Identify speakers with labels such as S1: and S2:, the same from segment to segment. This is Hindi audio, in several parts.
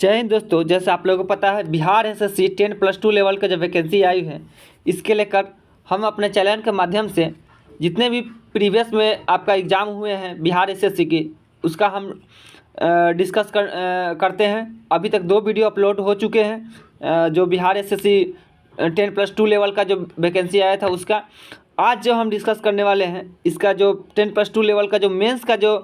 S1: जय हिंद दोस्तों। जैसे आप लोगों को पता है, बिहार एसएससी 10+2 लेवल का जो वैकेंसी आई है, इसके लेकर हम अपने चैनल के माध्यम से जितने भी प्रीवियस में आपका एग्ज़ाम हुए हैं बिहार एसएससी की, उसका हम डिस्कस करते हैं। अभी तक 2 वीडियो अपलोड हो चुके हैं। जो बिहार एसएससी 10+2 लेवल का जो वैकेंसी आया था उसका आज जो हम डिस्कस करने वाले हैं, इसका जो 10+2 लेवल का जो मेंस का जो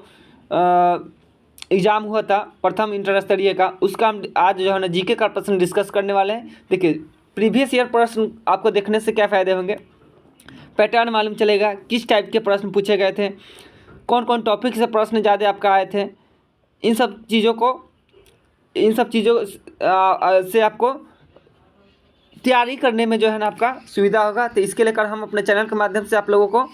S1: एग्ज़ाम हुआ था प्रथम इंटर स्तरीय का, उसका हम आज जो है ना जीके का प्रश्न डिस्कस करने वाले हैं। देखिए, प्रीवियस ईयर प्रश्न आपको देखने से क्या फ़ायदे होंगे, पैटर्न मालूम चलेगा, किस टाइप के प्रश्न पूछे गए थे, कौन कौन टॉपिक से प्रश्न ज़्यादा आपका आए थे। इन सब चीज़ों से आपको तैयारी करने में जो है ना आपका सुविधा होगा। तो इसके लेकर हम अपने चैनल के माध्यम से आप लोगों को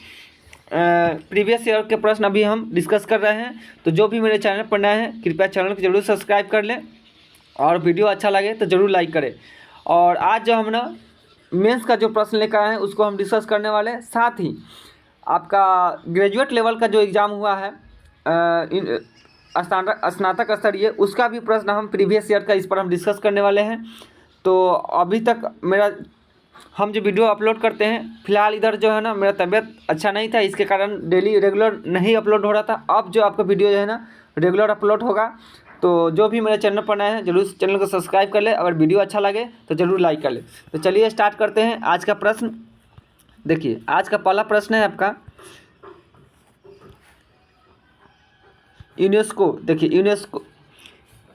S1: प्रीवियस ईयर के प्रश्न अभी हम डिस्कस कर रहे हैं। तो जो भी मेरे चैनल पर नए हैं, कृपया चैनल को जरूर सब्सक्राइब कर लें और वीडियो अच्छा लगे तो ज़रूर लाइक करें। और आज जो हम ना मेंस का जो प्रश्न लेकर आए हैं उसको हम डिस्कस करने वाले हैं। साथ ही आपका ग्रेजुएट लेवल का जो एग्ज़ाम हुआ है स्नातक स्तरीय, उसका भी प्रश्न हम प्रीवियस ईयर का इस पर हम डिस्कस करने वाले हैं। तो अभी तक हम जो वीडियो अपलोड करते हैं, फिलहाल इधर जो है ना मेरा तबीयत अच्छा नहीं था, इसके कारण डेली रेगुलर नहीं अपलोड हो रहा था। अब जो आपका वीडियो जो है ना रेगुलर अपलोड होगा। तो जो भी मेरे चैनल पर नए हैं जरूर चैनल को सब्सक्राइब कर ले, अगर वीडियो अच्छा लगे तो ज़रूर लाइक कर ले। तो चलिए स्टार्ट करते हैं आज का प्रश्न। देखिए, आज का पहला प्रश्न है आपका यूनेस्को। देखिए,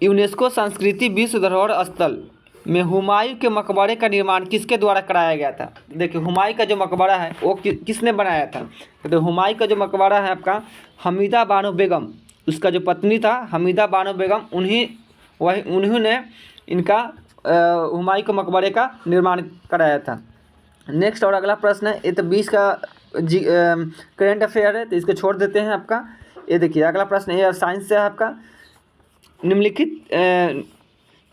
S1: यूनेस्को संस्कृति विश्व धरोहर स्थल में हुमायूं के मकबरे का निर्माण किसके द्वारा कराया गया था। देखिए, हुमायूं का जो मकबरा है वो किसने बनाया था। तो हुमायूं का जो मकबरा है आपका हमीदा बानो बेगम, उसका जो पत्नी था हमीदा बानो बेगम, उन्होंने इनका हुमायूं के मकबरे का निर्माण कराया था। नेक्स्ट और अगला प्रश्न है, ये तो 20 का करेंट अफेयर है तो इसको छोड़ देते हैं आपका। ये देखिए, अगला प्रश्न ये साइंस से है आपका।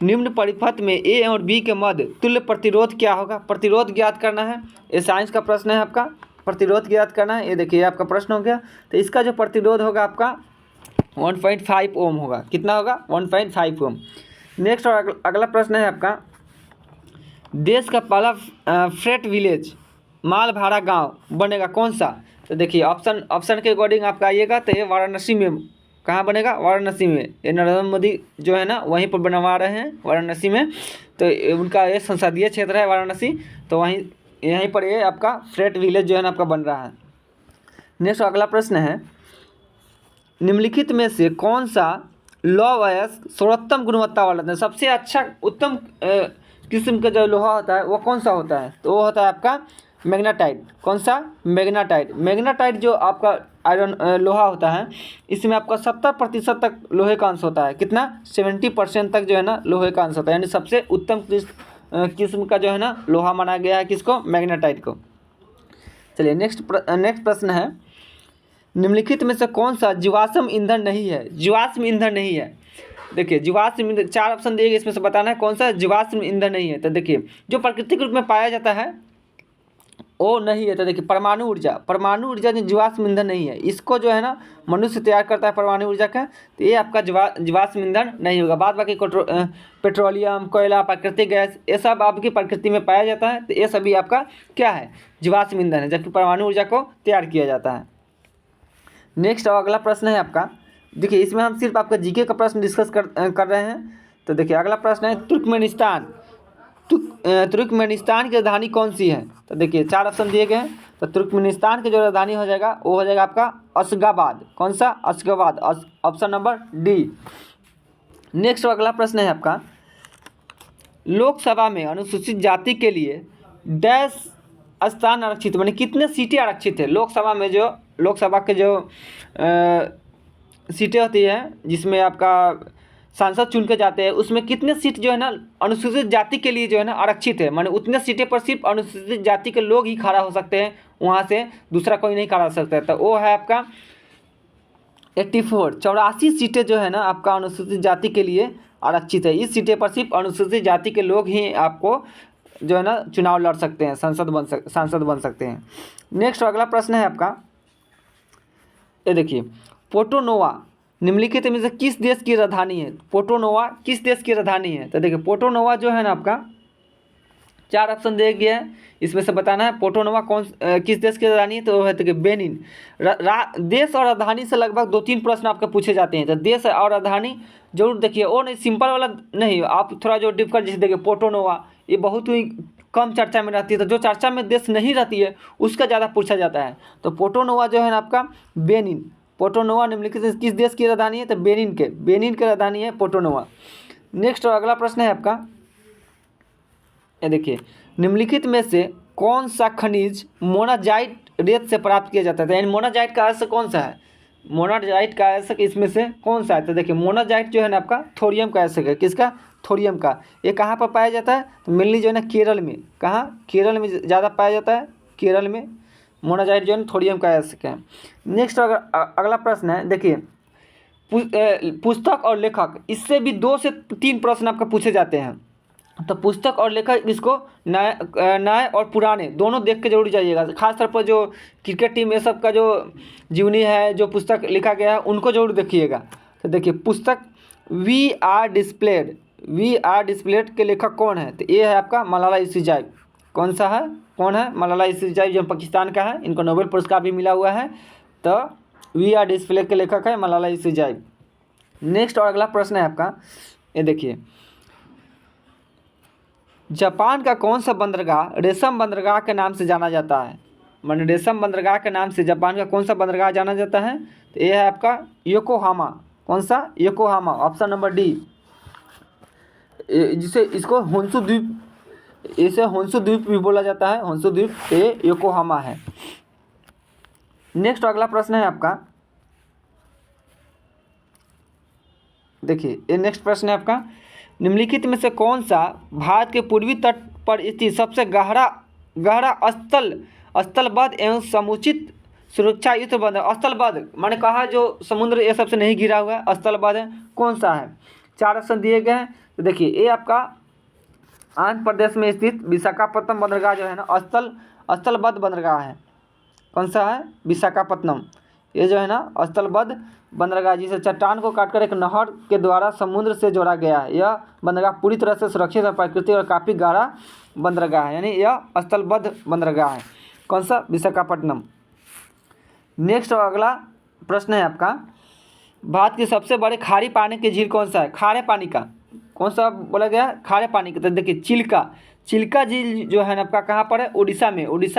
S1: निम्न परिपथ में ए और बी के मध्य तुल्य प्रतिरोध क्या होगा। प्रतिरोध ज्ञात करना है, ये साइंस का प्रश्न है आपका, प्रतिरोध ज्ञात करना है। ये देखिए आपका प्रश्न हो गया। तो इसका जो प्रतिरोध होगा आपका 1.5 ओम होगा। कितना होगा? 1.5 ओम। नेक्स्ट और अगला प्रश्न है आपका, देश का पहला फ्रेट विलेज माल भाड़ा गांव बनेगा कौन सा। तो देखिए, ऑप्शन के अकॉर्डिंग आपका आइएगा तो ये वाराणसी में। कहाँ बनेगा? वाराणसी में। ये नरेंद्र मोदी जो है ना वहीं पर बनवा रहे हैं वाराणसी में। तो उनका ये संसदीय क्षेत्र है वाराणसी, तो यहीं पर ये आपका फ्रेट विलेज जो है ना आपका बन रहा है। नेक्स्ट अगला प्रश्न है, निम्नलिखित में से कौन सा लौह अयस्क सर्वोत्तम गुणवत्ता वाला है। सबसे अच्छा उत्तम किस्म का जो लोहा होता है वो कौन सा होता है। तो वो होता है आपका मैग्नेटाइट। कौन सा? मैग्नेटाइट। मैग्नेटाइट जो आपका आयरन लोहा होता है, इसमें आपका 70% तक लोहे का अंश होता है। कितना? 70% तक जो है ना लोहे का अंश होता है, यानी सबसे उत्तम किस्म का जो है ना लोहा माना गया है किसको? मैग्नेटाइट को। चलिए नेक्स्ट प्रश्न है, निम्नलिखित में से कौन सा जीवाश्म ईंधन नहीं है। जीवाश्म ईंधन नहीं है। देखिए, जीवाश्म ईंधन 4 ऑप्शन दिए गए, इसमें से बताना है कौन सा जीवाश्म ईंधन नहीं है। तो देखिए, जो प्राकृतिक रूप में पाया जाता है वो नहीं है। तो देखिए, परमाणु ऊर्जा जो जीवाश्म ईंधन नहीं है, इसको जो है ना मनुष्य तैयार करता है परमाणु ऊर्जा का, तो ये आपका जीवाश्म ईंधन नहीं होगा। बाद बाकी पेट्रोलियम, कोयला, प्राकृतिक गैस, ये सब आपकी प्रकृति में पाया जाता है, तो ये सभी आपका क्या है? जीवाश्म ईंधन है, जबकि परमाणु ऊर्जा को तैयार किया जाता है। नेक्स्ट और अगला प्रश्न है आपका। देखिए, इसमें हम सिर्फ आपका जीके का प्रश्न डिस्कस कर रहे हैं। तो देखिए, अगला प्रश्न है, तुर्कमेनिस्तान की राजधानी कौन सी है। तो देखिए, 4 ऑप्शन दिए गए हैं। तो तुर्कमेनिस्तान की जो राजधानी हो जाएगा वो हो जाएगा आपका अशगाबाद। कौन सा? Ashgabat, option number D. Next और अगला प्रश्न है आपका, लोकसभा में अनुसूचित जाति के लिए डैश स्थान आरक्षित, माने कितने सीटें आरक्षित है लोकसभा में। जो लोकसभा के जो सीटें होती हैं जिसमें आपका सांसद चुन के जाते हैं, उसमें कितने सीट जो है ना अनुसूचित जाति के लिए जो है ना आरक्षित है। माने उतने सीटें पर सिर्फ अनुसूचित जाति के लोग ही खड़ा हो सकते हैं, वहाँ से दूसरा कोई नहीं खड़ा हो सकता है। तो वो है आपका 84 सीटें जो है ना आपका अनुसूचित जाति के लिए आरक्षित है। इस सीटें पर सिर्फ अनुसूचित जाति के लोग ही आपको जो है ना चुनाव लड़ सकते हैं, सांसद बन सकते हैं। नेक्स्ट अगला प्रश्न है आपका, ये देखिए, पोर्टो नोवा निम्नलिखित में से किस देश की राजधानी है? पोर्टो नोवा किस देश की राजधानी है? तो देखिए पोर्टो नोवा जो है ना आपका 4 ऑप्शन दिए गए हैं, इसमें से बताना है पोर्टो नोवा किस देश की राजधानी है? तो वो है देखिए बेनिन। देश और राजधानी से लगभग 2-3 प्रश्न आपके पूछे जाते हैं, तो देश और राजधानी जरूर देखिए। वो नहीं सिंपल वाला नहीं, आप थोड़ा जो डिफिकल्ट जैसे देखिए पोर्टो नोवा ये बहुत ही कम चर्चा में रहती है, तो जो चर्चा में देश नहीं रहती है उसका ज़्यादा पूछा जाता है। तो पोर्टो नोवा जो है ना आपका बेनिन, पोर्टो नोवा निम्नलिखित किस देश की राजधानी है? तो बेनिन की राजधानी है पोर्टो नोवा। नेक्स्ट और अगला प्रश्न है आपका, ये देखिए निम्नलिखित में से कौन सा खनिज मोनाजाइट रेत से प्राप्त किया जाता है? यानी मोनाजाइट का आंसर कौन सा है? मोनाजाइट का आंसर इसमें से कौन सा है? तो देखिए मोनाजाइट जो है ना आपका थोरियम का आंसर है। किसका? थोरियम का। ये कहाँ पर पाया जाता है? तो मेनली जो है ना केरल में। कहाँ? केरल में ज़्यादा पाया जाता है, केरल में मोनाजाइट जो है ना थोरियम का आंसर है। नेक्स्ट अगला प्रश्न है, देखिए पुस्तक और लेखक, इससे भी 2 से 3 प्रश्न आपका पूछे जाते हैं। तो पुस्तक और लेखक इसको नए और पुराने दोनों देख के जरूर जाइएगा। खासतौर पर जो क्रिकेट टीम ये सब का जो जीवनी है, जो पुस्तक लिखा गया है, उनको जरूर देखिएगा। तो देखिए पुस्तक वी आर डिस्प्लेड के लेखक कौन है? तो ये है आपका मलाला यूसुफजई। कौन सा है? कौन है? मलाला यूसुफजई, जो पाकिस्तान का है, इनको नोबेल पुरस्कार भी मिला हुआ है। तो वी आर डिस्प्लेड के लेखक है मलाला यूसुफजई। नेक्स्ट और अगला प्रश्न है आपका, ये देखिए जापान का कौन सा बंदरगाह रेशम बंदरगाह के नाम से जाना जाता है? माने रेशम बंदरगाह के नाम से जापान का कौन सा बंदरगाह जाना जाता है? तो ये है आपका योकोहामा। कौन सा? Yokohama, option number D. जिसे इसको होन्शु द्वीप, इसे होन्शु द्वीप भी बोला जाता है। होन्शु द्वीप ये योकोहामा है। नेक्स्ट अगला प्रश्न है आपका, देखिए ये नेक्स्ट प्रश्न है आपका, निम्नलिखित में से कौन सा भारत के पूर्वी तट पर स्थित सबसे गहरा स्थलबद्ध एवं समुचित सुरक्षा युक्त बंदर? स्थलबद्ध माने कहा जो समुद्र ये सबसे नहीं घिरा हुआ है, स्थलबद्ध है, कौन सा है? 4 ऑप्शन दिए गए हैं। तो देखिए ये आपका आंध्र प्रदेश में स्थित विशाखापट्टनम बंदरगाह जो है ना स्थलबद्ध बंदरगाह है। कौन सा है? विशाखापट्टनम। ये जो है ना स्थलबद्ध बंदरगाह, जिसे चट्टान को काटकर एक नहर के द्वारा समुद्र से जोड़ा गया है। यह बंदरगाह पूरी तरह से सुरक्षित और प्राकृतिक और काफ़ी गहरा बंदरगाह है, यानी यह स्थलबद्ध बंदरगाह है। कौन सा? विशाखापट्टनम। नेक्स्ट और अगला प्रश्न है आपका, भारत के सबसे बड़े खारे पानी की झील कौन सा है? खारे पानी का कौन सा बोला गया? खारे पानी का। तो देखिए चिल्का झील जो है ना आपका कहाँ पर है? उड़ीसा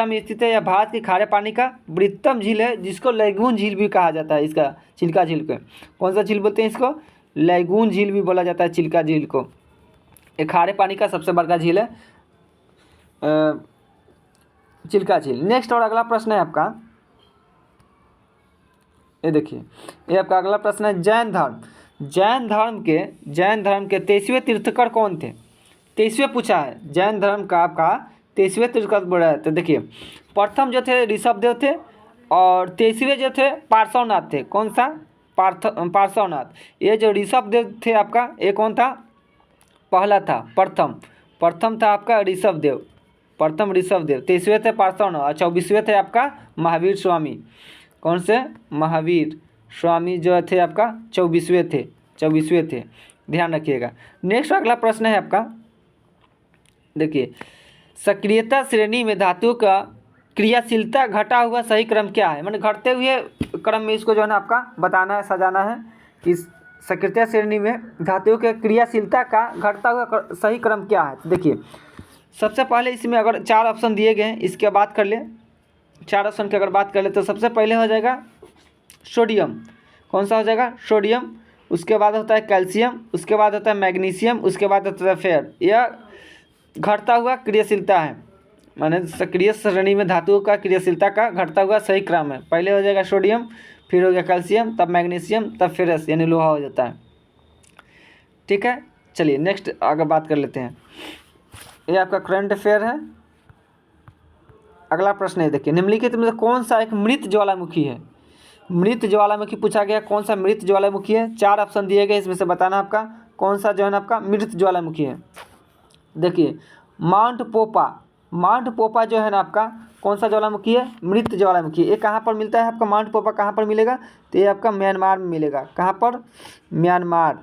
S1: में स्थित है। यह भारत की खारे पानी का बृहत्तम झील है, जिसको लैगून झील भी कहा जाता है। इसका चिल्का झील को कौन सा झील बोलते हैं? इसको लैगून झील भी बोला जाता है, चिल्का झील को। ये खारे पानी का सबसे बड़ा झील है चिल्का झील। नेक्स्ट और अगला प्रश्न है आपका, ये देखिए ये आपका अगला प्रश्न है, जैन धर्म के 23वें तीर्थंकर कौन थे? 23वें पूछा है, जैन धर्म का आपका 23वें तीर्थंकर बोला है। तो देखिए प्रथम जो थे ऋषभदेव थे, और 23वें जो थे पार्श्वनाथ थे। कौन सा? पार्श्वनाथ। ये जो ऋषभदेव थे आपका, ये कौन था? पहला था, प्रथम था आपका ऋषभदेव, 23वें थे पार्श्वनाथ, और 24वें थे आपका महावीर स्वामी। कौन से? महावीर स्वामी जो थे आपका 24वें थे, ध्यान रखिएगा। नेक्स्ट अगला प्रश्न है आपका, देखिए सक्रियता श्रेणी में धातुओं का क्रियाशीलता घटा हुआ सही क्रम क्या है? मतलब घटते हुए क्रम में इसको जो है ना आपका बताना है, सजाना है कि सक्रियता श्रेणी में धातुओं के क्रियाशीलता का घटता हुआ सही क्रम क्या है। तो देखिए सबसे पहले इसमें अगर 4 ऑप्शन दिए गए हैं, इसके बात कर ले, 4 ऑप्शन की अगर बात कर ले तो सबसे पहले हो जाएगा सोडियम। कौन सा हो जाएगा? सोडियम। उसके बाद होता है कैल्शियम, उसके बाद होता है मैग्नीशियम, उसके बाद होता है फेयर। यह घटता हुआ क्रियाशीलता है, माने सक्रिय श्रेणी में धातुओं का क्रियाशीलता का घटता हुआ सही क्रम है। पहले हो जाएगा सोडियम, फिर हो गया कैल्शियम, तब मैग्नीशियम, तब फेरस यानी लोहा हो जाता है। ठीक है, चलिए नेक्स्ट आगे बात कर लेते हैं। ये आपका करंट अफेयर है। अगला प्रश्न है, देखिए निम्नलिखित में से कौन सा एक मृत ज्वालामुखी है? मृत ज्वालामुखी पूछा गया, कौन सा मृत ज्वालामुखी है? 4 ऑप्शन दिए गए, इसमें से बताना आपका कौन सा जो है ना आपका मृत ज्वालामुखी है। देखिए माउंट पोपा, माउंट पोपा जो है ना आपका कौन सा ज्वालामुखी है? मृत ज्वालामुखी। ये कहाँ पर मिलता है आपका माउंट पोपा? कहाँ पर मिलेगा? तो ये आपका म्यांमार में मिलेगा। कहाँ पर? म्यांमार।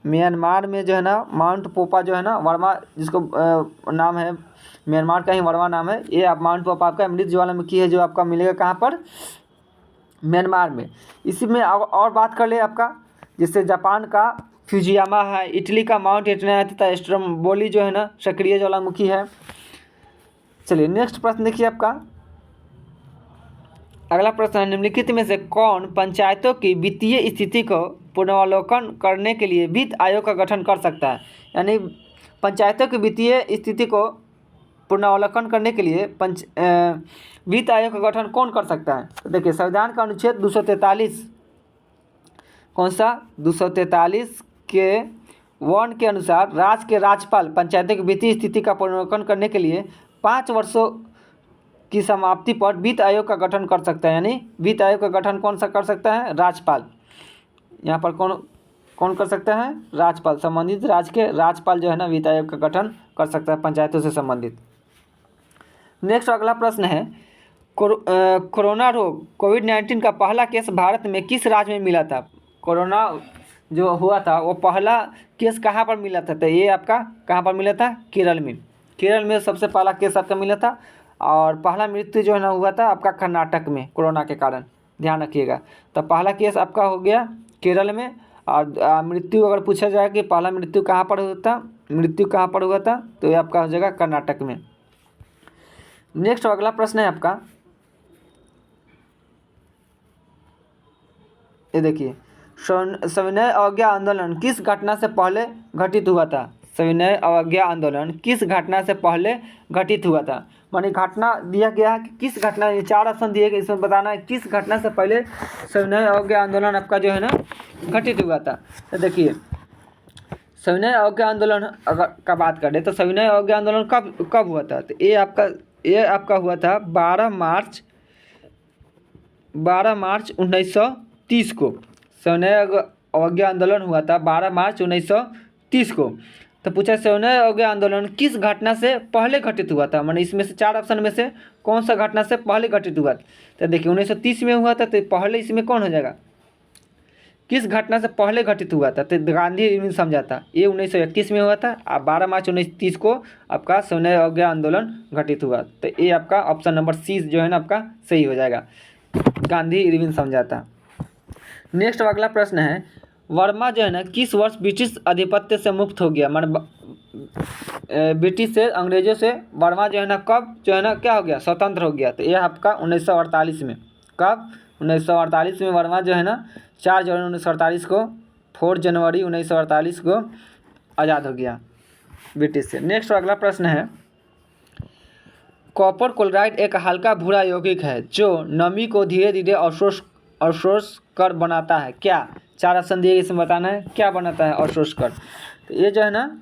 S1: म्यांमार में जो है ना माउंट पोपा जो है ना वर्मा, जिसको नाम है म्यांमार का ही वर्मा नाम है, ये आप माउंट पोपा आपका मृत ज्वालामुखी है जो आपका मिलेगा कहाँ पर? म्यांमार में। इसी में और बात कर ले आपका, जैसे जापान का फ्यूजियामा है, इटली का माउंट एटना है तथा स्ट्रोम्बोली जो है ना सक्रिय ज्वालामुखी है। चलिए नेक्स्ट प्रश्न देखिए आपका। अगला प्रश्न है, निम्नलिखित में से कौन पंचायतों की वित्तीय स्थिति को पुनर्वलोकन करने के लिए वित्त आयोग का गठन कर सकता है? यानी पंचायतों की वित्तीय स्थिति को पुनर्वलोकन करने के लिए वित्त आयोग का गठन कौन कर सकता है? तो देखिए संविधान का अनुच्छेद 243, कौन सा? 243 के 1 के अनुसार राज्य के राज्यपाल पंचायतों की वित्तीय स्थिति का पुनर्वलोकन करने के लिए 5 वर्षों की समाप्ति पर वित्त आयोग का गठन कर सकता है। यानी वित्त आयोग का गठन कौन सा कर सकता है? राज्यपाल। यहाँ पर कौन कर सकता है? राज्यपाल। संबंधित राज्य के राज्यपाल जो है ना वित्त आयोग का गठन कर सकता है पंचायतों से संबंधित। नेक्स्ट अगला प्रश्न है, कोरोना रोग कोविड-19 का पहला केस भारत में किस राज्य में मिला था? कोरोना जो हुआ था वो पहला केस कहाँ पर मिला था? तो ये आपका कहाँ पर मिला था? केरल में। केरल में सबसे पहला केस आपका मिला था। और पहला मृत्यु जो है ना हुआ था आपका कर्नाटक में कोरोना के कारण, ध्यान रखिएगा। तो पहला केस आपका हो गया केरल में। और मृत्यु अगर पूछा जाए कि पहला मृत्यु कहाँ पर हुआ था, तो ये आपका हो जाएगा कर्नाटक में। नेक्स्ट अगला प्रश्न है आपका, ये देखिए, सविनय अवज्ञा आंदोलन किस घटना से पहले घटित हुआ था? सविनय अवज्ञा आंदोलन किस घटना से पहले घटित हुआ था? मानी घटना दिया गया है कि किस घटना, ये 4 ऑप्शन दिए गए, इसमें बताना है किस घटना से पहले सविनय अवज्ञा आंदोलन आपका जो है ना घटित हुआ था। तो देखिए सविनय अवज्ञा आंदोलन अगर का बात करें तो सविनय अवज्ञा आंदोलन कब हुआ था? तो ये आपका हुआ था 12 मार्च 1930 को। सविनय अवज्ञा आंदोलन हुआ था 12 मार्च 1930 को। तो पूछा सविनय अवज्ञा आंदोलन किस घटना से पहले घटित हुआ था? माने इसमें से 4 ऑप्शन में से कौन सा घटना से पहले घटित हुआ? तो देखिए 1930 में हुआ था, तो पहले इसमें कौन हो जाएगा? किस घटना से पहले घटित हुआ था? तो गांधी इरविन समझौता, ये 1931 में हुआ था। और 12 मार्च 1930 को आपका सविनय अवज्ञा आंदोलन घटित हुआ। तो ये आपका ऑप्शन नंबर सी जो है ना आपका सही हो जाएगा, गांधी इरविन समझौता। नेक्स्ट अगला प्रश्न है, वर्मा जो है ना किस वर्ष ब्रिटिश आधिपत्य से मुक्त हो गया? मान ब्रिटिश से, अंग्रेजों से वर्मा जो है ना कब जो है ना क्या हो गया? स्वतंत्र हो गया। तो यह आपका 1948 में। कब? 1948 में वर्मा जो है ना 4 जनवरी 1948 को, 4 जनवरी 1948 को आज़ाद हो गया ब्रिटिश से। नेक्स्ट अगला प्रश्न है, कॉपर क्लोराइड एक हल्का भूरा यौगिक है जो नमी को धीरे धीरे अवशोष कर बनाता है। क्या? 4 ऑप्शन दिए, इसमें बताना है क्या बनाता है अवशोष कर। तो ये जो है ना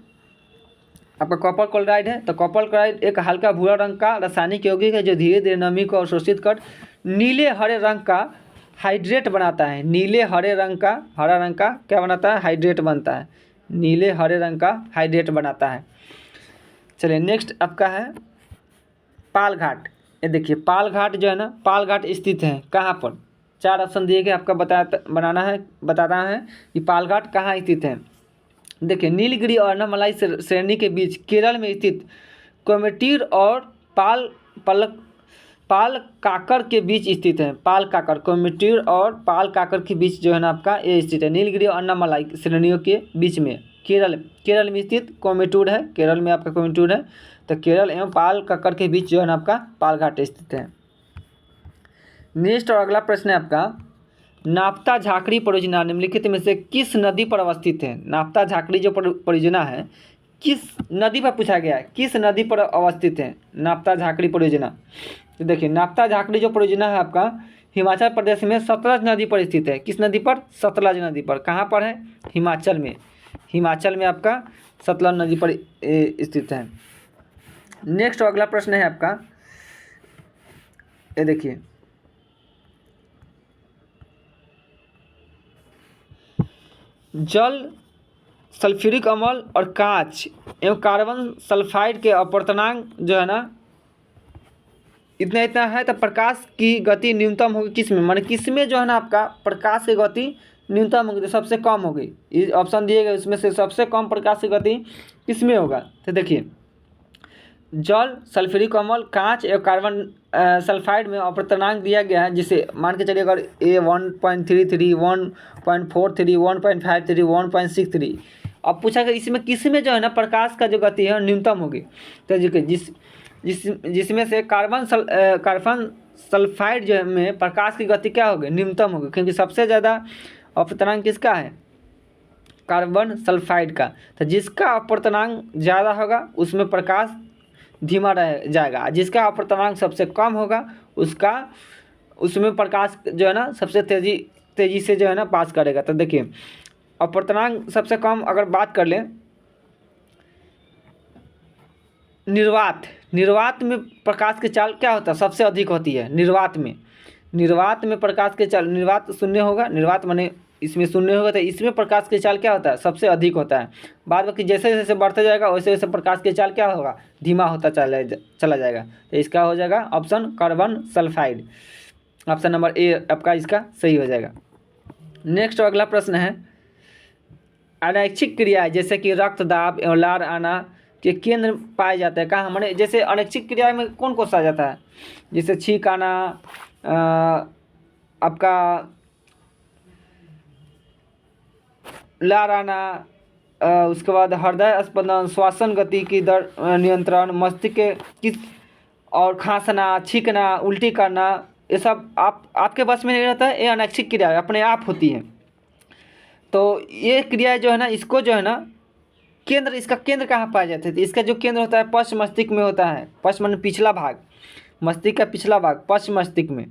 S1: आपका कॉपर क्लोराइड है। तो कॉपर क्लोराइड एक हल्का भूरा रंग का रासायनिक यौगिक है जो धीरे धीरे नमी को अवशोषित कर नीले हरे रंग का हाइड्रेट बनाता है। नीले हरे रंग का, हरा रंग का क्या बनाता है? हाइड्रेट बनता है। नीले हरे रंग का हाइड्रेट बनाता है। चलिए नेक्स्ट आपका है पाल घाट। ये देखिए पाल घाट जो है ना, पाल घाट स्थित है कहाँ पर? 4 ऑप्शन दिए गए, आपका बताना है कि पाल घाट कहाँ स्थित है। देखिए नीलगिरी और अन्नामलाई श्रेणी के बीच केरल में स्थित कोयम्बटूर और पाल काकर के बीच स्थित है। पाल काकर, कोयम्बटूर और पाल काकर के बीच जो है ना आपका ये स्थित है। नीलगिरी और अन्नामलाई श्रेणियों के बीच में केरल में स्थित कोयम्बटूर है। केरल में आपका कोयम्बटूर है। तो केरल एवं पाल काकर के बीच जो है ना आपका पाल घाट स्थित है। नेक्स्ट और अगला प्रश्न है आपका, नाप्ता झाकड़ी परियोजना निम्नलिखित में से किस नदी पर अवस्थित है? नाप्ता झाकड़ी जो परियोजना है किस नदी पर पूछा गया है, किस नदी पर अवस्थित है नाप्ता झाकड़ी परियोजना? तो देखिए नाप्ता झाकड़ी जो परियोजना है आपका हिमाचल प्रदेश में सतलज नदी पर स्थित है। किस नदी पर? सतलज नदी पर। कहाँ पर है? हिमाचल में। हिमाचल में आपका सतलज नदी पर स्थित है। नेक्स्ट अगला प्रश्न है आपका, ये देखिए जल, सल्फ्यूरिक अम्ल और कांच एवं कार्बन सल्फाइड के अपवर्तनांक जो है ना इतना इतना है तो प्रकाश की गति न्यूनतम होगी किस में, माने किस में जो है ना आपका प्रकाश की गति न्यूनतम होगी, तो सबसे कम होगी। ये ऑप्शन दिए गए उसमें से सबसे कम प्रकाश की गति किस में होगा, तो देखिए जल, सल्फ्यूरिक अम्ल, कांच या कार्बन सल्फाइड में अपवर्तनांक दिया गया है, जिसे मान के चलिए अगर ए 1.33, 1.43, 1.53, 1.63। अब पूछा गया इसमें किस में जो है ना प्रकाश का जो गति है न्यूनतम होगी, तो जिसमें से कार्बन सल्फाइड जो है में प्रकाश की गति क्या होगी, न्यूनतम होगी, क्योंकि सबसे ज़्यादा अपवर्तनांक किसका है, कार्बन सल्फाइड का। तो जिसका अपवर्तनांक ज़्यादा होगा उसमें प्रकाश धीमा रह जाएगा, जिसका अपवर्तनांक सबसे कम होगा उसमें प्रकाश जो है ना सबसे तेज़ी से जो है ना पास करेगा। तो देखिए अपवर्तनांक सबसे कम अगर बात कर लें, निर्वात में प्रकाश की चाल क्या होता है, सबसे अधिक होती है निर्वात में प्रकाश की चाल, निर्वात शून्य होगा, निर्वात माने इसमें शून्य होगा, तो इसमें प्रकाश की चाल क्या होता है, सबसे अधिक होता है। बाद बाकी जैसे जैसे बढ़ते जाएगा वैसे वैसे प्रकाश की चाल क्या होगा, धीमा होता चला जाएगा। तो इसका हो जाएगा option carbon sulphide, option number A आपका इसका सही हो जाएगा। नेक्स्ट अगला प्रश्न है, अनैच्छिक क्रियाएं जैसे कि रक्तदाब एवं लार आना के केंद्र पाए जाते हैं कहाँ, माने जैसे अनैच्छिक क्रिया में कौन कौन सा आ जाता है, जैसे छींक आना, आपका लार आना, उसके बाद हृदय स्पंदन, श्वसन गति की दर नियंत्रण, मस्तिष्क किस और खांसना, छींकना, उल्टी करना, ये सब आपके बस में नहीं रहता है, ये अनैच्छिक क्रिया अपने आप होती है। तो ये क्रिया जो है ना इसको जो है ना केंद्र, इसका केंद्र कहाँ पाया जाता है, तो इसका जो केंद्र होता है पश्च मस्तिष्क में होता है। पश्च माने पिछला भाग, मस्तिष्क का पिछला भाग पश्च मस्तिष्क में,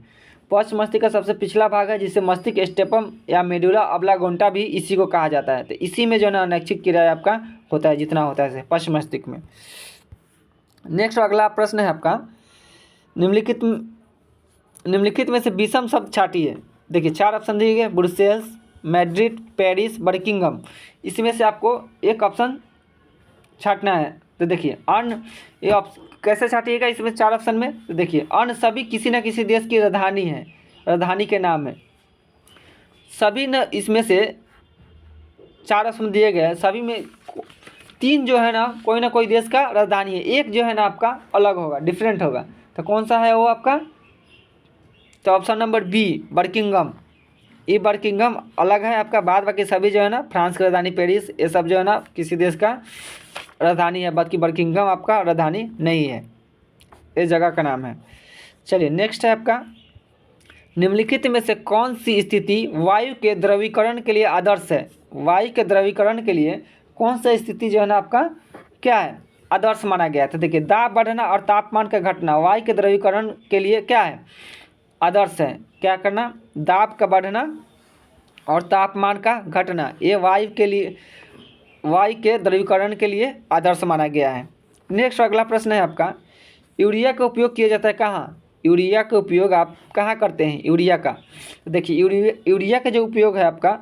S1: पश्च मस्तिष्क का सबसे पिछला भाग है, जिसे मस्तिष्क स्टेपम या मेडुला ऑब्लांगेटा भी इसी को कहा जाता है। तो इसी में जो है ना अनैच्छिक क्रिया आपका होता है, जितना होता है पश्च मस्तिष्क में। नेक्स्ट अगला प्रश्न है आपका, निम्नलिखित में से विषम शब्द छाटिए। देखिए 4 ऑप्शन दिए गए, ब्रुसेल्स, मैड्रिड, पेरिस, बर्किंघम। इसमें से आपको एक ऑप्शन छाटना है। तो देखिए अन्य, ये ऑप्शन कैसे छाटिएगा इसमें 4 ऑप्शन में, तो देखिए अन्य सभी किसी न किसी देश की राजधानी है, राजधानी के नाम है। सभी न इसमें से 4 ऑप्शन दिए गए हैं, सभी में 3 जो है ना कोई देश का राजधानी है, एक जो है ना आपका अलग होगा, डिफरेंट होगा। तो कौन सा है वो आपका, तो ऑप्शन नंबर बी बर्किंघम। ये बर्किंघम अलग है आपका, बाद बाकी सभी जो है ना फ्रांस की राजधानी पेरिस, ये सब जो है ना किसी देश का राजधानी है, बाकी बर्किंघम आपका राजधानी नहीं है, इस जगह का नाम है। चलिए नेक्स्ट है आपका, निम्नलिखित में से कौन सी स्थिति वायु के द्रवीकरण के लिए आदर्श है। वायु के द्रवीकरण के लिए कौन सा स्थिति जो है ना आपका क्या है, आदर्श माना गया है। तो देखिए दाब बढ़ना और तापमान का घटना वायु के द्रवीकरण के लिए क्या है, आदर्श है। क्या करना, दाब का बढ़ना और तापमान का घटना, ये वायु के द्रवीकरण के लिए आदर्श माना गया है। नेक्स्ट अगला प्रश्न है आपका, यूरिया का उपयोग किया जाता है कहाँ, यूरिया का उपयोग आप कहाँ करते हैं, यूरिया का। तो देखिए यूरिया का जो उपयोग है आपका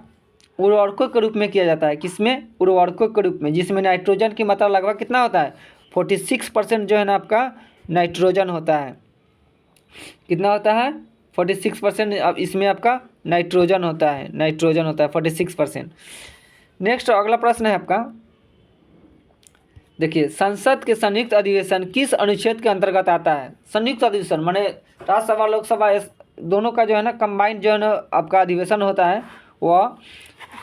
S1: उर्वरकों के रूप में किया जाता है, किसमें, उर्वरकों के रूप में, जिसमें नाइट्रोजन की मात्रा लगभग कितना होता है 46% जो है ना आपका नाइट्रोजन होता है। कितना होता है 46%, अब इसमें आपका नाइट्रोजन होता है 46%। नेक्स्ट अगला प्रश्न है आपका, देखिए संसद के संयुक्त अधिवेशन किस अनुच्छेद के अंतर्गत आता है। संयुक्त अधिवेशन माने राज्यसभा लोकसभा दोनों का जो है ना कंबाइंड जो है ना आपका अधिवेशन होता है, वह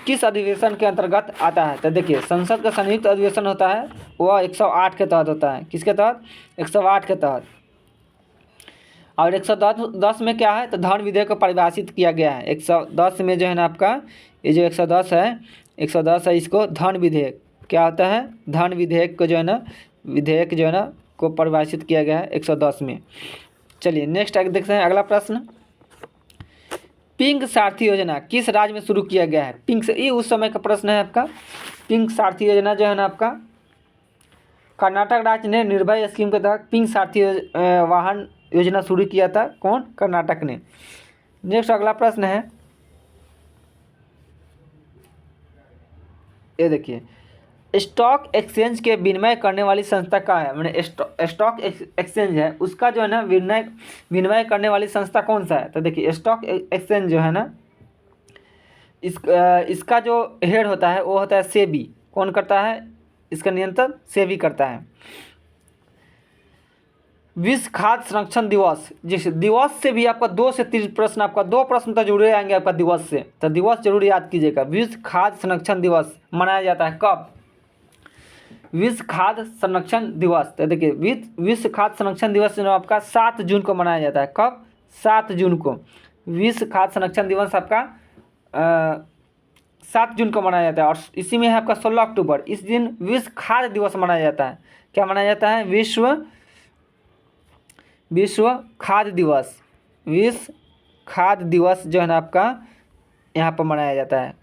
S1: किस अधिवेशन के अंतर्गत आता है। तो देखिए संसद का संयुक्त अधिवेशन होता है वह 108 के तहत होता है, किसके तहत, 108 के तहत। और 110 में क्या है, तो धन विधेयक को परिभाषित किया गया है। 110 में जो है ना आपका ये जो 110 है इसको धन विधेयक क्या होता है, धन विधेयक को जो है ना विधेयक जो है ना को परिभाषित किया गया है 110 में। चलिए नेक्स्ट आगे देखते हैं अगला प्रश्न, पिंक सारथी योजना किस राज्य में शुरू किया गया है। पिंक, ये उस समय का प्रश्न है आपका। पिंक सारथी योजना जो है ना आपका कर्नाटक राज्य ने निर्भय स्कीम के तहत पिंक सारथी वाहन योजना शुरू किया था, कौन, कर्नाटक ने। नेक्स्ट अगला प्रश्न है, ये देखिए स्टॉक एक्सचेंज के विनिमय करने वाली संस्था क्या है, मैंने स्टॉक एक्सचेंज है उसका जो है ना विनिमय करने वाली संस्था कौन सा है। तो देखिए स्टॉक एक्सचेंज जो है ना इसका जो हेड होता है वो होता है सेबी। कौन करता है इसका नियंत्रण, सेबी करता है। विश्व खाद्य संरक्षण दिवस, जिस दिवस से भी आपका 2 से 3 प्रश्न, आपका 2 प्रश्न तो जरूर आएंगे आपका दिवस से, तो दिवस जरूर याद कीजिएगा। विश्व खाद्य संरक्षण दिवस मनाया जाता है कब, विश्व खाद्य संरक्षण दिवस। तो देखिए विश्व खाद्य संरक्षण दिवस जो आपका 7 जून को मनाया जाता है। कब, 7 जून को विश्व खाद्य संरक्षण दिवस आपका 7 जून को मनाया जाता है। और इसी में है आपका 16 अक्टूबर, इस दिन विश्व खाद्य दिवस मनाया जाता है। क्या मनाया जाता है, विश्व खाद्य दिवस। विश्व खाद्य दिवस जो है ना आपका यहाँ पर मनाया जाता है।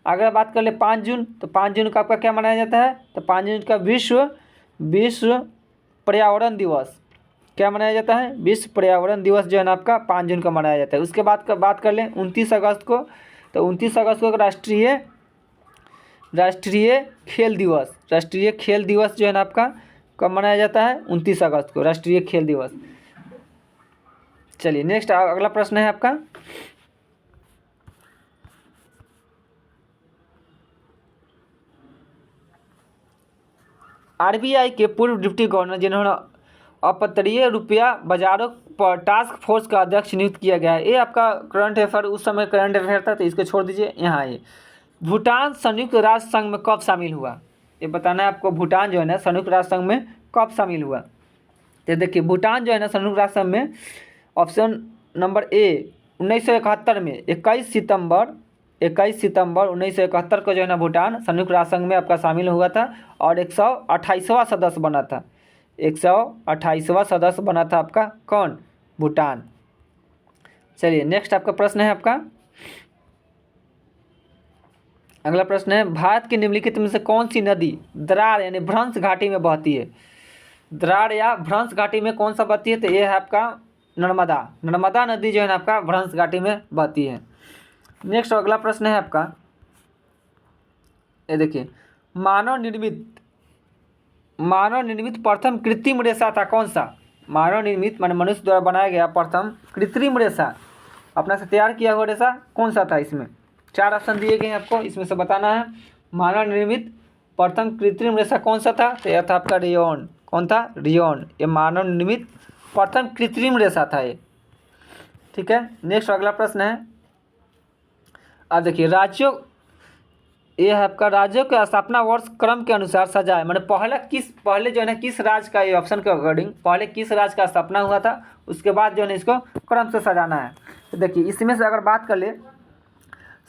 S1: अगर बात कर ले 5 जून, तो 5 जून का आपका क्या मनाया जाता है, तो 5 जून का विश्व पर्यावरण दिवस। क्या मनाया जाता है, विश्व पर्यावरण दिवस जो है ना आपका 5 जून को मनाया जाता है। उसके बाद का बात कर लें 29 अगस्त को, तो 29 अगस्त को राष्ट्रीय खेल दिवस। राष्ट्रीय खेल दिवस जो है ना आपका कब मनाया जाता है, 29 अगस्त को राष्ट्रीय खेल दिवस। चलिए नेक्स्ट अगला प्रश्न है आपका, आरबीआई के पूर्व डिप्टी गवर्नर जिन्होंने अपतटीय रुपया बाजारों पर टास्क फोर्स का अध्यक्ष नियुक्त किया गया है। ये आपका करंट अफेयर, उस समय करंट अफेयर था तो इसको छोड़ दीजिए। यहाँ ये भूटान संयुक्त राष्ट्र संघ में कब शामिल हुआ, ये बताना है आपको। भूटान जो है ना संयुक्त राष्ट्र संघ में कब शामिल हुआ, तो देखिए भूटान जो है ना संयुक्त राष्ट्र संघ में ऑप्शन नंबर ए 1971 में 21 सितंबर 1971 को जो है ना भूटान संयुक्त राष्ट्र संघ में आपका शामिल हुआ था और 128वां सदस्य बना था। 128वां सदस्य बना था आपका कौन, भूटान। चलिए नेक्स्ट आपका प्रश्न है आपका, अगला प्रश्न है, भारत की निम्नलिखित में से कौन सी नदी दरार यानी भ्रंश घाटी में बहती है। दरार या भ्रंश घाटी में कौन सा बहती है, तो ये है आपका नर्मदा नदी जो है ना आपका भ्रंश घाटी में बहती है। नेक्स्ट अगला प्रश्न है आपका, ये देखिए मानव निर्मित प्रथम कृत्रिम रेशा था कौन सा। मानव निर्मित माने मनुष्य द्वारा बनाया गया प्रथम कृत्रिम रेशा, अपना से तैयार किया हुआ रेशा कौन सा था। इसमें 4 ऑप्शन दिए गए हैं आपको, इसमें से बताना है मानव निर्मित प्रथम कृत्रिम रेशा कौन सा था, तो यह था आपका रेयॉन। कौन था, रेयॉन। ये मानव निर्मित प्रथम कृत्रिम रेशा था ये, ठीक है। नेक्स्ट अगला प्रश्न है, अब देखिए राज्यों, ये है आपका राज्यों के स्थापना वर्ष क्रम के अनुसार सजाए, मैंने पहले जो है ना किस राज्य का, ये ऑप्शन के अकॉर्डिंग पहले किस राज्य का स्थापना हुआ था, उसके बाद जो है ना इसको क्रम से सजाना है। तो देखिए इसमें से अगर बात कर ले,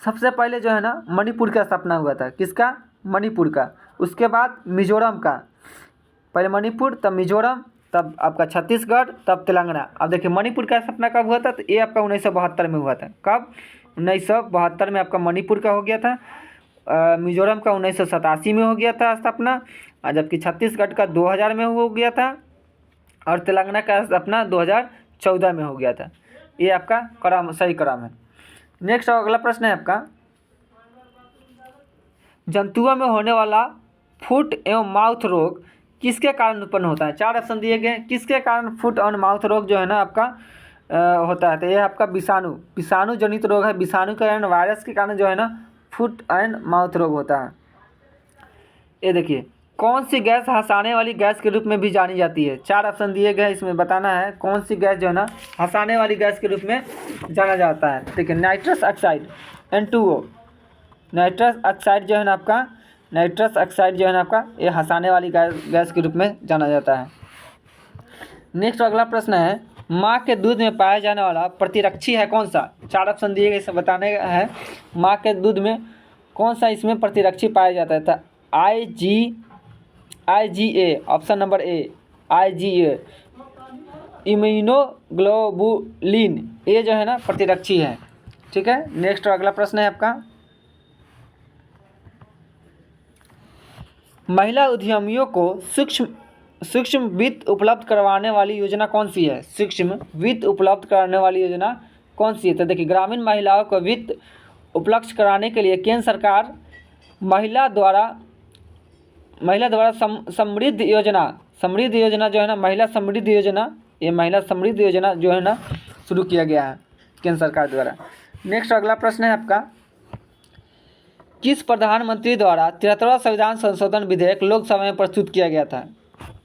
S1: सबसे पहले जो है ना मणिपुर का स्थापना हुआ था, किसका, मणिपुर का। उसके बाद मिजोरम का, पहले मणिपुर तब मिजोरम तब आपका छत्तीसगढ़ तब तेलंगाना। अब देखिए मणिपुर का स्थापना कब हुआ था, तो ये आपका 1972 में हुआ था। कब, 1972 में आपका मणिपुर का हो गया था। मिजोरम का 1987 में हो गया था स्थापना, जबकि छत्तीसगढ़ का 2000 में हो गया था और तेलंगाना का स्थापना 2014 में हो गया था। ये आपका क्रम, सही क्रम है। नेक्स्ट अगला प्रश्न है आपका, जंतुओं में होने वाला फुट एवं माउथ रोग किसके कारण उत्पन्न होता है। 4 ऑप्शन दिए गए, किसके कारण फुट एवं माउथ रोग जो है ना आपका होता है, तो यह आपका विषाणु जनित रोग है। विषाणु के कारण, वायरस के कारण जो है ना फुट एंड माउथ रोग होता है। ये देखिए कौन सी गैस हंसाने वाली गैस के रूप में भी जानी जाती है। 4 ऑप्शन दिए गए, इसमें बताना है कौन सी गैस जो है ना हंसाने वाली गैस के रूप में जाना जाता है। देखिए nitrous oxide N2O, nitrous oxide जो है ना आपका, नाइट्रस ऑक्साइड जो है ना आपका ये हंसाने वाली गैस के रूप में जाना जाता है। नेक्स्ट अगला प्रश्न है, माँ के दूध में पाया जाने वाला प्रतिरक्षी है कौन सा। 4 ऑप्शन दिए गए, इसे बताने का है माँ के दूध में कौन सा इसमें प्रतिरक्षी पाया जाता है। IgA, option number A IgA, immunoglobulin, ये जो है ना प्रतिरक्षी है, ठीक है। नेक्स्ट अगला प्रश्न है आपका, महिला उद्यमियों को सूक्ष्म वित्त उपलब्ध करवाने वाली योजना कौन सी है। सूक्ष्म वित्त उपलब्ध कराने वाली योजना कौन सी है, तो देखिए ग्रामीण महिलाओं को वित्त उपलब्ध कराने के लिए केंद्र सरकार महिला द्वारा महिला द्वारा समृद्धि योजना जो है ना, महिला समृद्धि योजना, ये महिला समृद्धि योजना जो है ना शुरू किया गया है केंद्र सरकार द्वारा। नेक्स्ट अगला प्रश्न है आपका, किस प्रधानमंत्री द्वारा 73वां संविधान संशोधन विधेयक लोकसभा में प्रस्तुत किया गया था?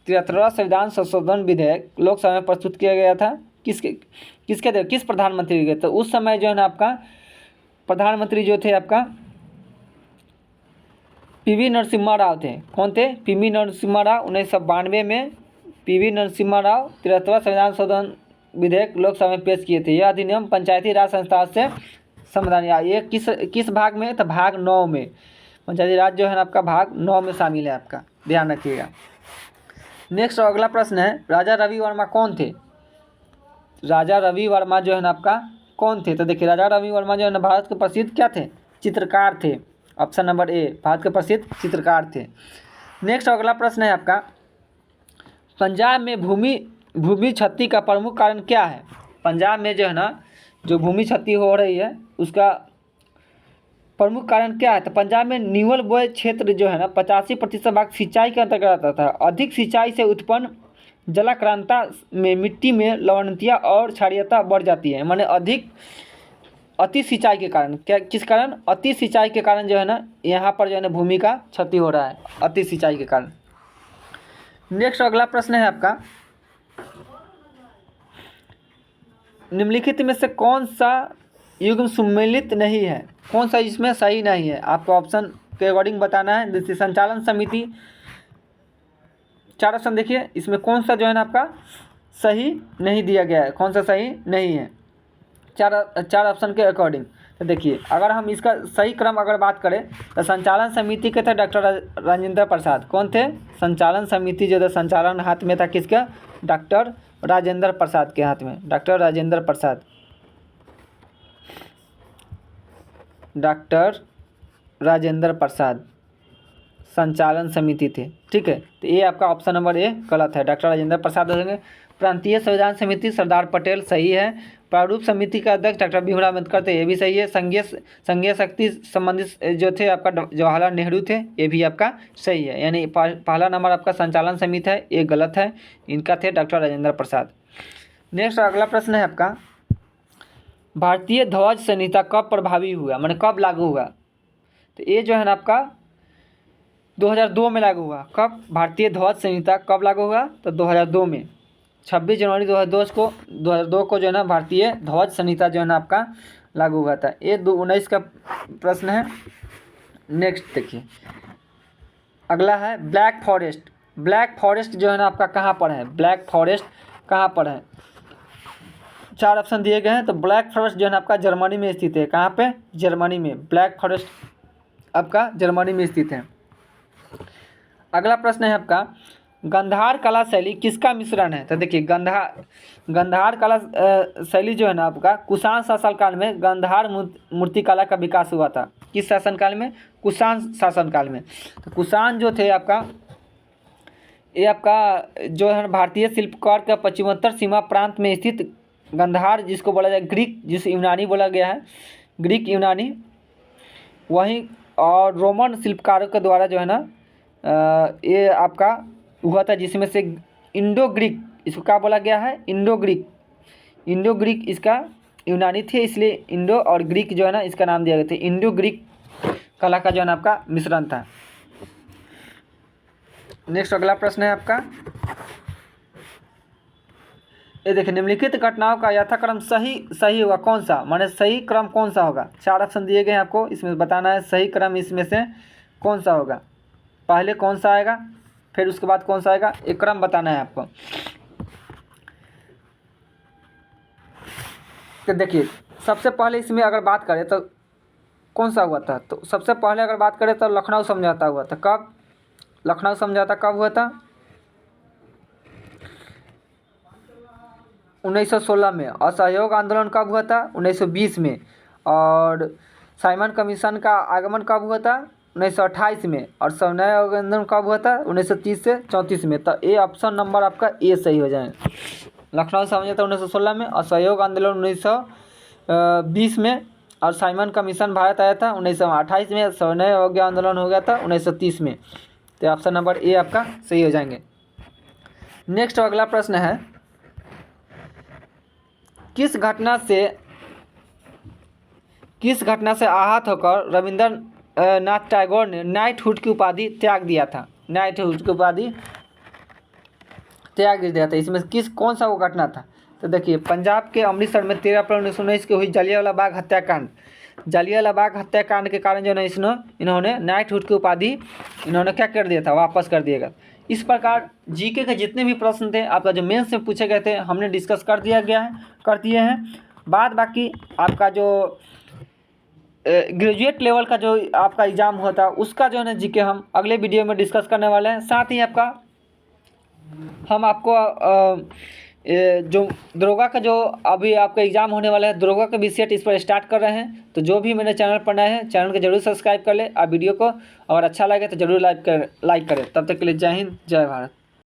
S1: 73वां संविधान संशोधन विधेयक लोकसभा में प्रस्तुत किया गया था किस प्रधानमंत्री के? तो उस समय जो है ना आपका प्रधानमंत्री जो थे आपका पीवी नरसिम्हा राव थे। कौन थे? पीवी नरसिम्हा राव। 1992 में पीवी नरसिम्हा राव 73वां संविधान संशोधन विधेयक लोकसभा में पेश किए थे। यह अधिनियम पंचायती राज संस्था से संविधान, ये किस भाग में? तो भाग 9 में। पंचायती राज जो है ना आपका भाग 9 में शामिल है, आपका ध्यान रखिएगा। नेक्स्ट अगला प्रश्न है, राजा रवि वर्मा कौन थे? राजा रवि वर्मा जो है ना आपका कौन थे? तो देखिए राजा रवि वर्मा जो है ना भारत के प्रसिद्ध क्या थे? चित्रकार थे। ऑप्शन नंबर ए, भारत के प्रसिद्ध चित्रकार थे। नेक्स्ट अगला प्रश्न है आपका, पंजाब में भूमि क्षति का प्रमुख कारण क्या है? पंजाब में जो है ना जो भूमि क्षति हो रही है उसका प्रमुख कारण क्या है? तो पंजाब में न्यूअल बोय क्षेत्र जो है ना 85% भाग सिंचाई के अंतर्गत आता है। अधिक सिंचाई से उत्पन्न जलाक्रांता में मिट्टी में लवणता और क्षारीयता बढ़ जाती है। माने अति सिंचाई के कारण, क्या किस कारण? अति सिंचाई के कारण जो है ना यहाँ पर जो है ना भूमि का क्षति हो रहा है, अति सिंचाई के कारण। नेक्स्ट अगला प्रश्न है आपका, निम्नलिखित में से कौन सा युग्म सम्मिलित नहीं है? कौन सा इसमें सही नहीं है? आपको ऑप्शन के अकॉर्डिंग बताना है। जैसे संचालन समिति, 4 ऑप्शन देखिए, इसमें कौन सा जो है ना आपका सही नहीं दिया गया है? कौन सा सही नहीं है 4 ऑप्शन के अकॉर्डिंग? तो देखिए अगर हम इसका सही क्रम अगर बात करें तो संचालन समिति के थे डॉक्टर राजेंद्र प्रसाद। कौन थे? संचालन समिति जो था, संचालन हाथ में था किसका? डॉक्टर राजेंद्र प्रसाद के हाथ में। डॉक्टर राजेंद्र प्रसाद, डॉक्टर राजेंद्र प्रसाद संचालन समिति थे। ठीक है, तो ये आपका ऑप्शन नंबर ए गलत है, डॉक्टर राजेंद्र प्रसाद होंगे। प्रांतीय संविधान समिति सरदार पटेल सही है। प्रारूप समिति का अध्यक्ष डॉक्टर भीमराव अम्बेडकर थे, ये भी सही है। संघीय शक्ति संबंधित जो थे आपका जवाहरलाल नेहरू थे, ये भी आपका सही है। यानी पहला नंबर आपका संचालन समिति है, ये गलत है, इनका थे डॉक्टर राजेंद्र प्रसाद। नेक्स्ट अगला प्रश्न है आपका, भारतीय ध्वज संहिता कब प्रभावी हुआ? मैंने कब लागू हुआ? तो ये जो है ना आपका 2002 में लागू हुआ। कब? भारतीय ध्वज संहिता कब लागू हुआ? तो 2002 में 26 जनवरी 2002 को जो है ना भारतीय ध्वज संहिता जो है ना आपका लागू हुआ था। ये 2019 का प्रश्न है। नेक्स्ट देखिए अगला है ब्लैक फॉरेस्ट। ब्लैक फॉरेस्ट जो है ना आपका कहाँ पर है? ब्लैक फॉरेस्ट कहाँ पर है? 4 ऑप्शन दिए गए हैं। तो ब्लैक फॉरेस्ट जो है ना आपका जर्मनी में स्थित है। कहाँ पे? जर्मनी में। ब्लैक फॉरेस्ट आपका जर्मनी में स्थित है। अगला प्रश्न है आपका, गंधार कला शैली किसका मिश्रण है? तो देखिए गंधार कला शैली जो है ना आपका कुषाण शासनकाल में गंधार मूर्तिकला का विकास हुआ था। किस शासनकाल में? कुषाण शासनकाल में। तो कुषाण जो थे आपका, ये आपका जो है भारतीय शिल्पकार का पश्चिमोत्तर सीमा प्रांत में स्थित गंधार, जिसको बोला जाए ग्रीक, जिसे यूनानी बोला गया है, ग्रीक यूनानी, वहीं और रोमन शिल्पकारों के द्वारा जो है ना ये आपका हुआ था, जिसमें से इंडो ग्रीक, इसको क्या बोला गया है? इंडो ग्रीक इसका यूनानी थे, इसलिए इंडो और ग्रीक जो है ना इसका नाम दिया गया था। इंडो ग्रीक कला का जो है ना आपका मिश्रण था। नेक्स्ट अगला प्रश्न है आपका, ये देखिए निम्नलिखित घटनाओं का यथाक्रम सही होगा कौन सा? माने सही क्रम कौन सा होगा? 4 ऑप्शन दिए गए हैं आपको, इसमें बताना है सही क्रम इसमें से कौन सा होगा। पहले कौन सा आएगा, फिर उसके बाद कौन सा आएगा, एक क्रम बताना है आपको। तो देखिए सबसे पहले इसमें अगर बात करें तो कौन सा हुआ था? तो सबसे पहले अगर बात करें तो लखनऊ समझौता हुआ था। कब? लखनऊ समझौता कब हुआ था? 1916 में। असहयोग आंदोलन कब हुआ था? 1920 में। और साइमन कमीशन का आगमन कब हुआ था? 1928 में। और सविनय आंदोलन कब हुआ था? 1930 से 34 में। तो ये ऑप्शन नंबर आपका ए सही हो जाए। लखनऊ समझौता 1916 में, असहयोग आंदोलन 1920 में, और साइमन कमीशन भारत आया था 1928 में, सविनय आंदोलन हो गया था 1930 में। तो ऑप्शन नंबर ए आपका सही हो जाएंगे। नेक्स्ट अगला प्रश्न है, किस घटना से आहत होकर रविंद्रनाथ टैगोर ने नाइटहुड की उपाधि त्याग दिया था? नाइटहुड की उपाधि त्याग दिया था, इसमें कौन सा वो घटना था? तो देखिए, पंजाब के अमृतसर में 13 अप्रैल 1919 को हुई जलियांवाला बाग हत्याकांड के कारण जो है इन्होंने नाइटहुड की उपाधि इन्होंने क्या कर दिया था, वापस कर दिया गया। इस प्रकार जीके के जितने भी प्रश्न थे आपका जो मेंस में पूछे गए थे हमने डिस्कस कर दिए हैं। बाद बाकी आपका जो ग्रेजुएट लेवल का जो आपका एग्ज़ाम हुआ था उसका जो है ना जीके हम अगले वीडियो में डिस्कस करने वाले हैं। साथ ही हम आपको जो दरोगा का जो अभी आपका एग्ज़ाम होने वाला है, दरोगा का BCET इस पर स्टार्ट कर रहे हैं। तो जो भी मेरे चैनल पर नए हैं, चैनल को जरूर सब्सक्राइब कर ले। आप वीडियो को अगर अच्छा लगे तो जरूर लाइक करें। तब तक के लिए जय हिंद, जय भारत।